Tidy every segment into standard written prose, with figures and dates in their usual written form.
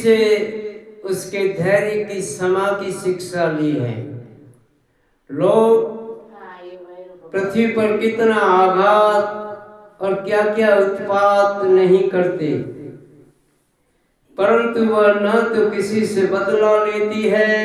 से उसके धैर्य की समा की शिक्षा ली है। लोग पृथ्वी पर कितना आघात और क्या क्या उत्पात नहीं करते, परंतु वह न तो किसी से बदला लेती है,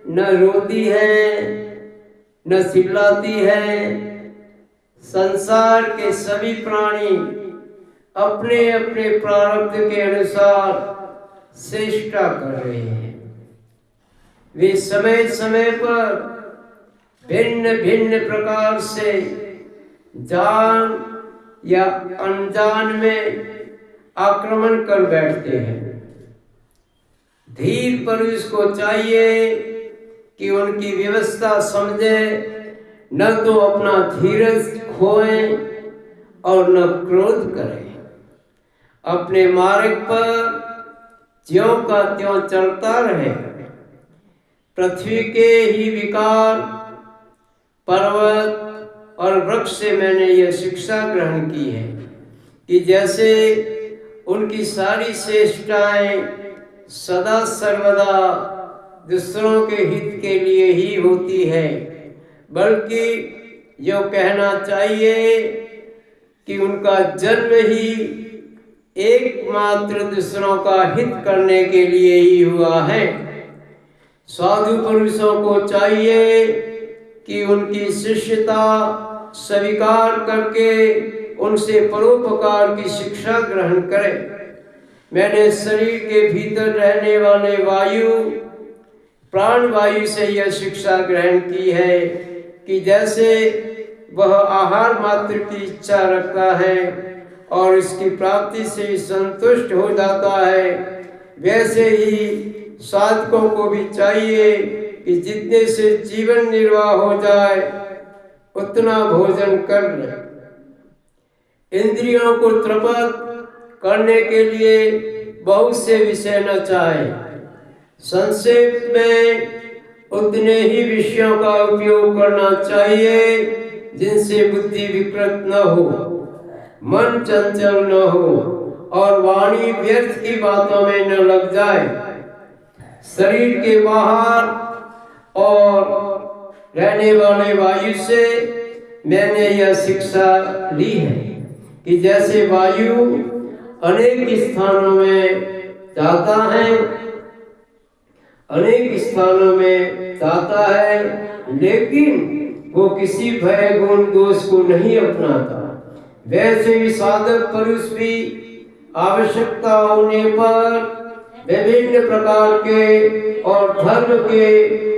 न रोती है, न चिल्लाती है। संसार के सभी प्राणी अपने अपने प्रारब्ध के अनुसार चेष्टा कर रहे हैं। वे समय समय पर भिन्न भिन्न प्रकार से जान या अनजान में आक्रमण कर बैठते हैं। धीर पुरुष को चाहिए कि उनकी व्यवस्था समझे, न तो अपना धीरज खोए और न क्रोध करें। अपने मार्ग पर ज्यों का त्यों चलता रहे। पृथ्वी के ही विकार, पर्वत और वृक्ष से मैंने यह शिक्षा ग्रहण की है कि जैसे उनकी सारी चेष्टाएं सदा सर्वदा दूसरों के हित के लिए ही होती है, बल्कि यो कहना चाहिए कि उनका जन्म ही एकमात्र दूसरों का हित करने के लिए ही हुआ है। साधु पुरुषों को चाहिए कि उनकी शिष्यता स्वीकार करके उनसे परोपकार की शिक्षा ग्रहण करें। मैंने शरीर के भीतर रहने वाले वायु, प्राण वायु से यह शिक्षा ग्रहण की है कि जैसे वह आहार मात्र की इच्छा रखता है और इसकी प्राप्ति से संतुष्ट हो जाता है, वैसे ही साधकों को भी चाहिए कि जितने से जीवन निर्वाह हो जाए उतना भोजन कर ले। इंद्रियों को तृप्त करने के लिए बहुत से विषय न चाहे। संक्षेप में उतने ही विषयों का उपयोग करना चाहिए जिनसे बुद्धि विकृत न हो, मन चंचल न हो और वाणी व्यर्थ की बातों में न लग जाए। शरीर के बाहर और रहने वाले वायु से मैंने यह शिक्षा ली है कि जैसे वायु अनेक स्थानों में जाता है, लेकिन वो किसी भय गुण दोष को नहीं अपनाता। वैसे ही साधक पुरुष भी आवश्यकता होने पर विभिन्न प्रकार के और धर्म के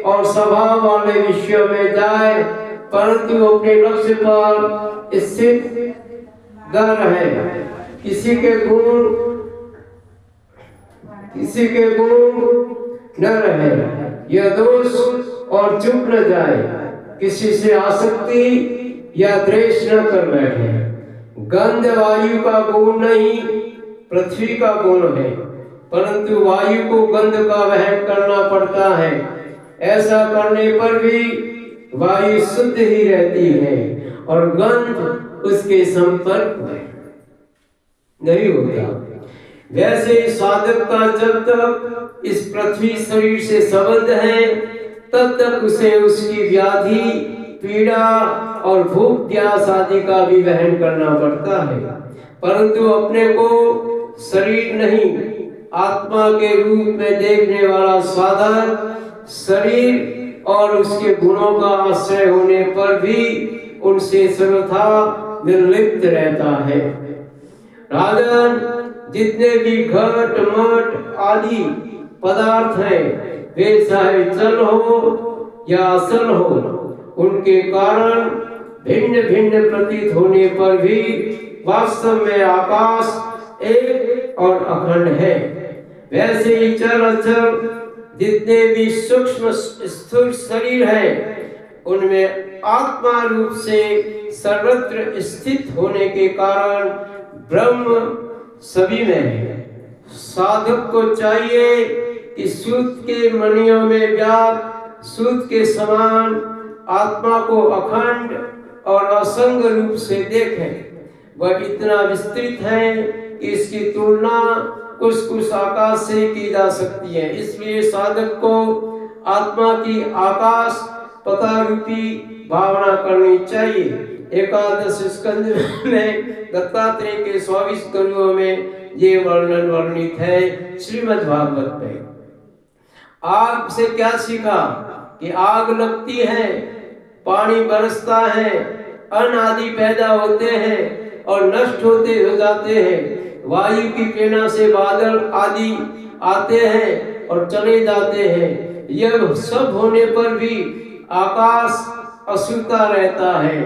और स्वभाव वाले विषयों में जाए, परंतु अपने लक्ष्य पर स्थित न रहे। किसी के गुण न रहे, यह दोष और चुप न जाए। किसी से आसक्ति या द्वेष न कर बैठे। गंध वायु का गुण नहीं, पृथ्वी का गुण है, परंतु वायु को गंध का वहन करना पड़ता है। ऐसा करने पर भी वायु शुद्ध ही रहती है और गंध उसके संपर्क में नहीं होता। वैसे साधक का जब तक इस पृथ्वी शरीर से संबंध है, तब तक उसे उसकी व्याधि, पीड़ा और भूख प्यास आदि का भी वहन करना पड़ता है। परंतु अपने को शरीर नहीं, आत्मा के रूप में देखने वाला साधक शरीर और उसके गुणों का आश्रय होने पर भी उनसे सर्वथा निर्लिप्त रहता है। राजन, जितने भी घट मठ आदि पदार्थ हैं, वे चाहे जल हो या असल हो, उनके कारण भिन्न भिन्न प्रतीत होने पर भी वास्तव में आकाश एक और अखंड है। वैसे ही चर अचर जितने भी सूक्ष्म स्थूल शरीर है, उनमें आत्मा रूप से सर्वत्र स्थित होने के कारण ब्रह्म सभी में है। साधक को चाहिए कि सूत के मणियों में व्याप्त सूत के समान आत्मा को अखंड और असंग रूप से देखें। वह इतना विस्तृत है कि इसकी तुलना कुछ आकाश से की जा सकती है। इसलिए साधक को आत्मा की आकाश पता रूपी भावना करनी चाहिए। एकादश स्कंद में दत्तात्रेय के 24 गुरुओं में ये वर्णन वर्णित है श्रीमद् भागवत में। आग से क्या सीखा कि आग लगती है, पानी बरसता है, अन्न आदि पैदा होते हैं और नष्ट होते हो जाते हैं। वायु की प्रेरणा से बादल आदि आते हैं और चले जाते हैं। यह सब होने पर भी आकाश अशुद्धता रहता है।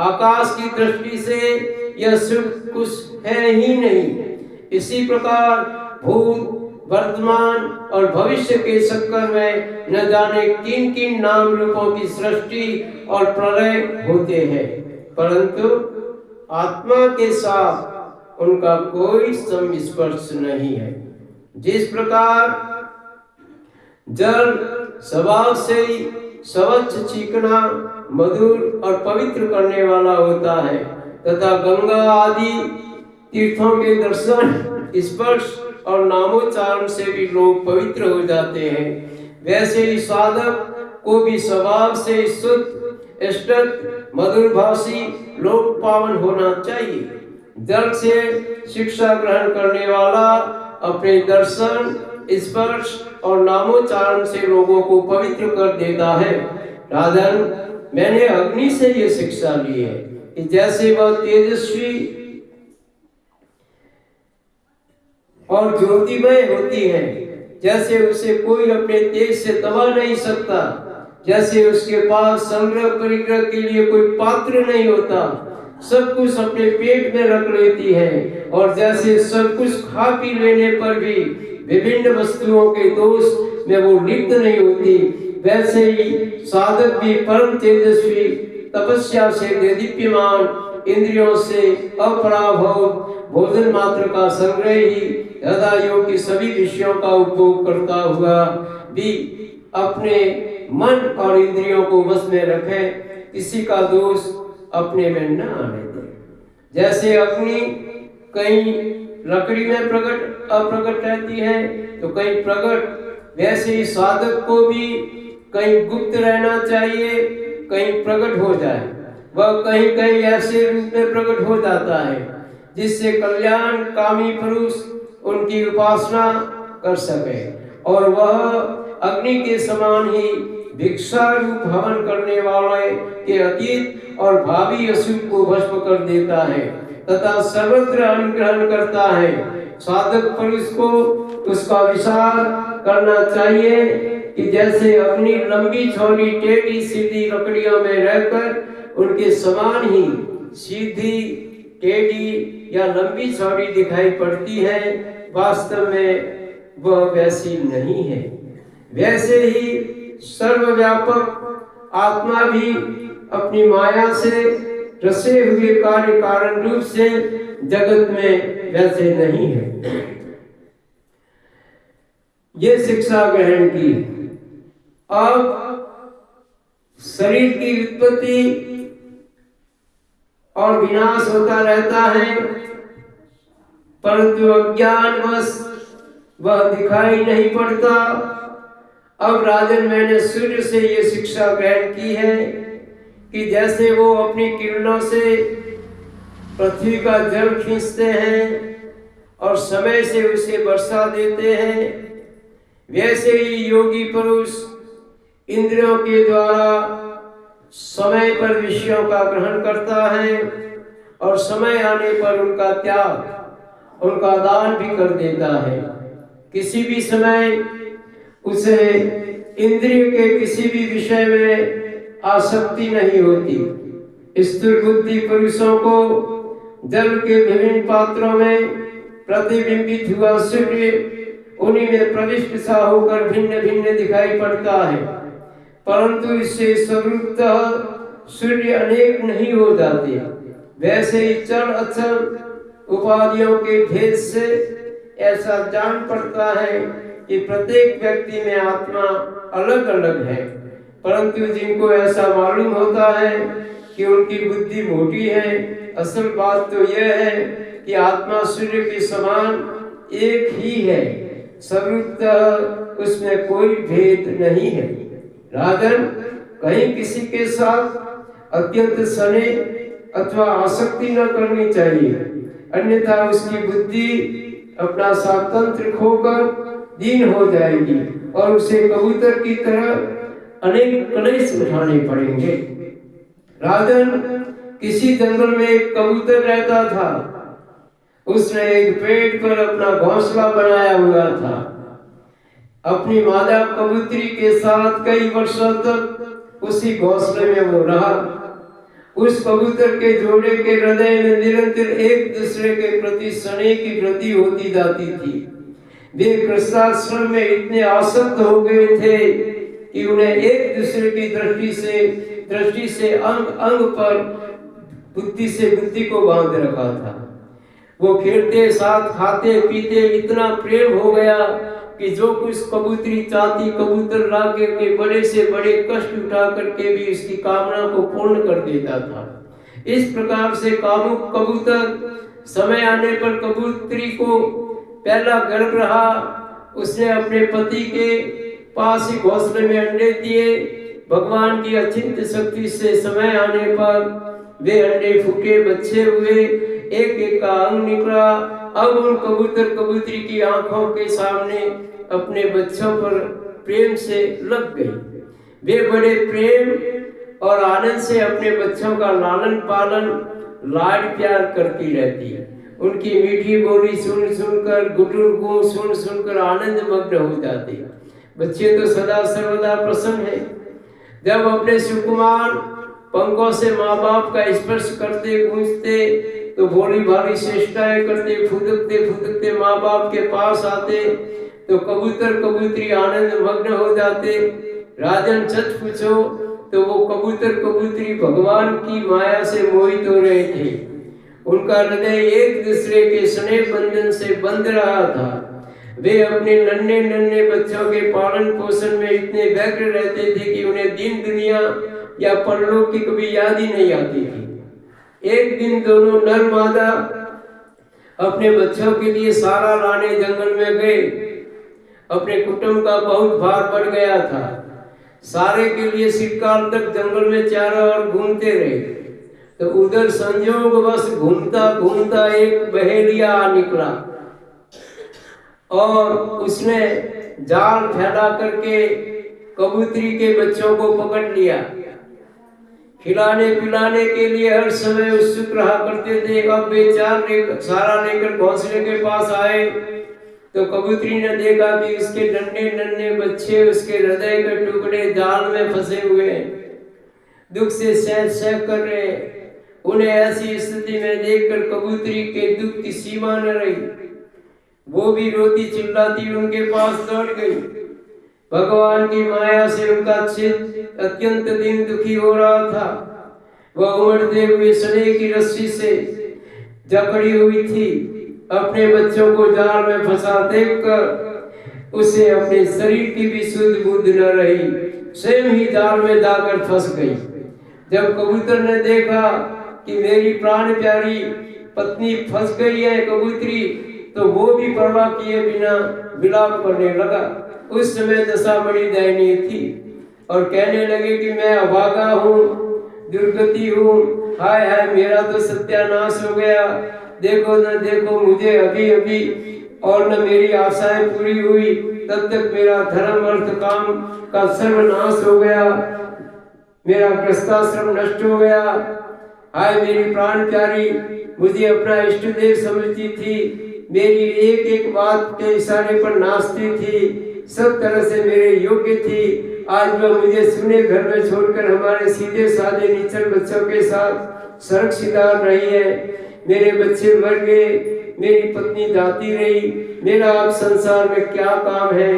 आकाश की दृष्टि से यह शुभ कुछ है ही नहीं। इसी प्रकार भूत, वर्तमान और भविष्य के चक्कर में न जाने किन किन नाम रूपों की सृष्टि और प्रलय होते हैं, परंतु आत्मा के साथ उनका कोई संस्पर्श नहीं है। जिस प्रकार जल स्वभाव से स्वच्छ, चिकना, मधुर और पवित्र करने वाला होता है तथा गंगा आदि तीर्थों के दर्शन, स्पर्श और नामोच्चारण से भी लोग पवित्र हो जाते हैं, वैसे ही साधक को भी स्वभाव से शुद्ध, इष्टत, मधुरभाषी, लोक पावन होना चाहिए। जल से शिक्षा ग्रहण करने वाला अपने दर्शन, स्पर्श और नामोच्चारण से लोगों को पवित्र कर देता है। राजन, मैंने अग्नि से ये शिक्षा ली है कि जैसे वह तेजस्वी और ज्योतिमय होती है, जैसे उसे कोई अपने तेज से दबा नहीं सकता, जैसे उसके पास संग्रह परिग्रह के लिए कोई पात्र नहीं होता, सब कुछ अपने पेट में रख लेती है, और जैसे सब कुछ खा पी लेने पर भी विभिन्न वस्तुओं के दोष में वो लिप्त नहीं होती, वैसे ही साधक भी परम तेजस्वी, तपस्या से दीप्यमान, इंद्रियों से अपराभव, भोजन मात्र का संग्रह ही हृदयों की सभी विषयों का उपभोग करता हुआ भी अपने मन और इंद्रियों को वश में रखे, किसी का दोष अपने में न आने दे। जैसे अग्नि कहीं लकड़ी में अप्रकट रहती है तो कहीं प्रकट, वैसे ही साधक को भी कहीं गुप्त रहना चाहिए, कहीं प्रकट हो जाए। वह कहीं कहीं ऐसे रूप में प्रकट हो जाता है जिससे कल्याण कामी पुरुष उनकी उपासना कर सके, और वह अग्नि के समान ही भिक्षा रूप हवन करने वाले के अतीत और भावी अशुभ को भस्म कर देता है तथा सर्वत्र अनुग्रहण करता है। साधक पुरुष को उसका विचार करना चाहिए कि जैसे अग्नि लंबी चौड़ी टेढ़ी सीधी लकड़ियों में रहकर उनके समान ही सीधी, टेढ़ी या लंबी चौड़ी दिखाई पड़ती है, वास्तव में वह वैसी नहीं है। वैसे ही सर्वव्यापक आत्मा भी अपनी माया से रचे हुए कार्य कारण रूप से जगत में वैसे नहीं है। ये शिक्षा ग्रहण की। अब शरीर की उत्पत्ति और विनाश होता रहता है, परंतु अज्ञानवश वह दिखाई नहीं पड़ता। अब राजन, मैंने सूर्य से ये शिक्षा ग्रहण की है कि जैसे वो अपनी किरणों से पृथ्वी का जल खींचते हैं और समय से उसे वर्षा देते हैं, वैसे ही योगी पुरुष इंद्रियों के द्वारा समय पर विषयों का ग्रहण करता है और समय आने पर उनका त्याग, उनका दान भी कर देता है। किसी भी समय उसे इंद्रिय के किसी भी विषय में आसक्ति नहीं होती। स्थिर बुद्धि पुरुषों को जल के विभिन्न पात्रों में प्रतिबिंबित हुआ सूर्य उन्हीं में प्रविष्ट सा होकर भिन्न भिन्न दिखाई पड़ता है, परंतु इससे स्वरूपतः सूर्य अनेक नहीं हो जाते। वैसे ही चल अचल उपाधियों के भेद से ऐसा जान पड़ता है कि प्रत्येक व्यक्ति में आत्मा अलग अलग है, परंतु जिनको ऐसा मालूम होता है कि उनकी बुद्धि मोटी है, असल बात तो यह है कि आत्मा सूर्य के समान एक ही है, सर्वतः उसमें कोई भेद नहीं है। राजन, कहीं किसी के साथ अत्यंत स्नेह अथवा आसक्ति न करनी चाहिए, अन्यथा उसकी बुद्धि अपना स्वातंत्र खोकर दीन हो जाएगी और उसे कबूतर की तरह अनेक क्लेश उठाने पड़ेंगे। राजन, किसी जंगल में एक कबूतर रहता था। उसने एक पेड़ पर अपना घोंसला बनाया हुआ था। अपनी मादा कबूतरी के साथ कई वर्षों तक उसी घोंसले में वो रहा। उस कबूतर के जोड़े के हृदय में निरंतर एक दूसरे के प्रति स्नेह की वृद्धि होती जाती थी। वे कृष्णाश्रम में इतने आसक्त हो गए थे कि उन्हें एक दूसरे की दृष्टि से अंग अंग पर बुद्धि से बुद्धि को बांध रखा था। वो खेलते साथ खाते पीते इतना प्रेम हो गया कि जो कुछ कबूतरी चाहती कबूतर ला के बड़े से बड़े कष्ट उठा करके भी इसकी कामना को पूर्ण कर देता था। इस प्रकार से कामुक कबूतर समय आने पर कबूतरी को पहला गर्भ रहा। उसने अपने पति के पास ही घोंसले में अंडे दिए। भगवान की अचिंत्य शक्ति से समय आने पर वे अंडे फूटे, बच्चे हुए, एक एक का अंग निकला। अब उन कबूतर कबूतरी की आंखों के सामने अपने बच्चों पर प्रेम से लग गई। वे बड़े प्रेम और आनंद से अपने बच्चों का लालन पालन लाड प्यार करती रहती है। उनकी मीठी बोली सुन सुनकर, गुटुर गूं सुन सुनकर आनंद मग्न हो जाते। बच्चे तो सदा सर्वदा प्रसन्न है। जब अपने सुकुमार पंखों से माँ बाप का स्पर्श करते गूंजते तो भोली भाली चेष्टाएं करते, फुदकते फुदकते माँ बाप के पास आते तो कबूतर कबूतरी आनंद मग्न हो जाते। राजन, सच पूछो तो वो कबूतर कबूतरी भगवान की माया से मोहित हो रहे थे। उनका हृदय एक दूसरे के स्नेह बंधन से बंध रहा था। वे अपने नन्हे नन्हे बच्चों के पालन पोषण में इतने व्यग्र रहते थे कि उन्हें दीन दुनिया या परलोक की कभी याद ही नहीं आती थी। एक दिन दोनों नर मादा अपने बच्चों के लिए सारा लाने जंगल में गए। अपने कुटुंब का बहुत भार बढ़ गया था। सारे के लिए शीतकाल तक जंगल में चारों ओर घूमते रहे तो उधर संयोगवश घूमता घूमता एक बहेलिया निकला और उसने जाल फैला करके कबूतरी के बच्चों को पकड़ लिया। खिलाने पिलाने के लिए हर समय उत्सुक रहा करते थे। अब वे सारा लेकर घोंसले के पास आए तो कबूतरी ने देखा कि उसके नन्हे नन्हे बच्चे, उसके हृदय के टुकड़े जाल में फंसे हुए हैं, दुख से सह कर रहे। उन्हें ऐसी स्थिति में देखकर कबूतरी के दुख की सीमा न रही। वो भी रोती चिल्लाती उनके पास दौड़ गई। भगवान की माया से उनका चित्त अत्यंत दिन दुखी हो रहा था। वह उमड़ते हुए स्नेह की रस्सी से जकड़ी हुई थी। अपने बच्चों को जाल में फंसा देखकर उसे अपने शरीर की भी सुध बुध न रही, स्वयं ही जाल में जाकर फंस गई। जब कबूतर ने देखा कि मेरी प्राण प्यारी पत्नी फंस गई है कबूतरी, तो वो भी परवाह किए बिना विलाप करने लगा। उस समय दशा बड़ी दयनीय थी और कहने लगे कि मैं अभागा हूँ, दुर्गति हूँ, हाय हाय मेरा तो सत्यानाश हो गया। देखो न देखो मुझे अभी अभी और न मेरी आशाएं पूरी हुई, तब तक मेरा धर्म अर्थ काम का सर्वनाश हो गया, मेरा गृहस्थाश्रम नष्ट हो गया। हाय मेरी प्राण प्यारी, मुझे अपना इष्ट देव समझती थी, मेरी एक एक बात के इशारे पर नाचती थी, सब तरह से मेरे योग्य थी। आज वह मुझे सुने घर में छोड़कर हमारे सीधे साधे निचल बच्चों के साथ सड़क सिधार रही है। मेरे बच्चे मर गए, मेरी पत्नी जाती रही, मेरा अब संसार में क्या काम है।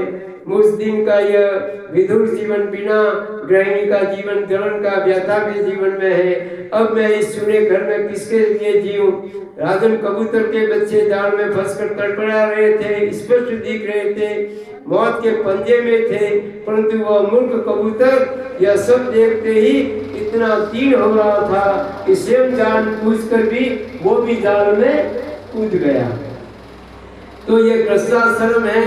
मुझ दिन का यह विधुर जीवन बिना गृहिणी का जीवन जलन का व्यथा के जीवन में है। अब मैं इस सुने घर में किसके लिए जीऊं। राजन, कबूतर के बच्चे जाल में फंसकर तड़पड़ा रहे थे, स्पष्ट दिख रहे थे, मौत के पंजे में थे, परंतु वह मूर्ख कबूतर यह सब देखते ही इतना दीन हो रहा था कि स्वयं जान बूझकर भी वो भी जाल में कूद गया। तो ये कृष्णाश्रम है,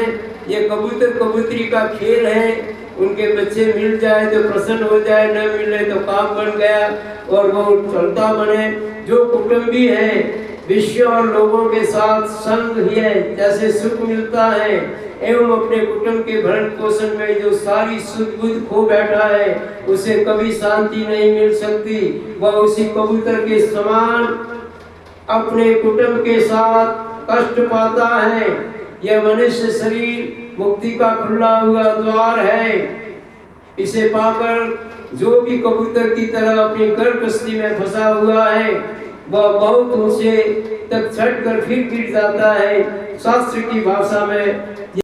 ये कबूतर कबूतरी का खेल है। उनके बच्चे मिल जाए तो प्रसन्न हो जाए, न मिले तो काम बन गया और वो चलता बने। जो कुटुंबी है विश्व और लोगों के साथ संग ही है, जैसे सुख मिलता है एवं अपने कुटुंब के भरण पोषण में जो सारी सुध बुध खो बैठा है उसे कभी शांति नहीं मिल सकती। वह उसी कबूतर के समान अपने कुटुंब के साथ कष्ट पाता है। यह मनुष्य शरीर मुक्ति का खुला हुआ द्वार है। इसे पाकर जो भी कबूतर की तरह अपनी गर्भकस्ती में फंसा हुआ है वह बहुत ऊंचे तक चढ़कर फिर गिर जाता है। शास्त्र की भाषा में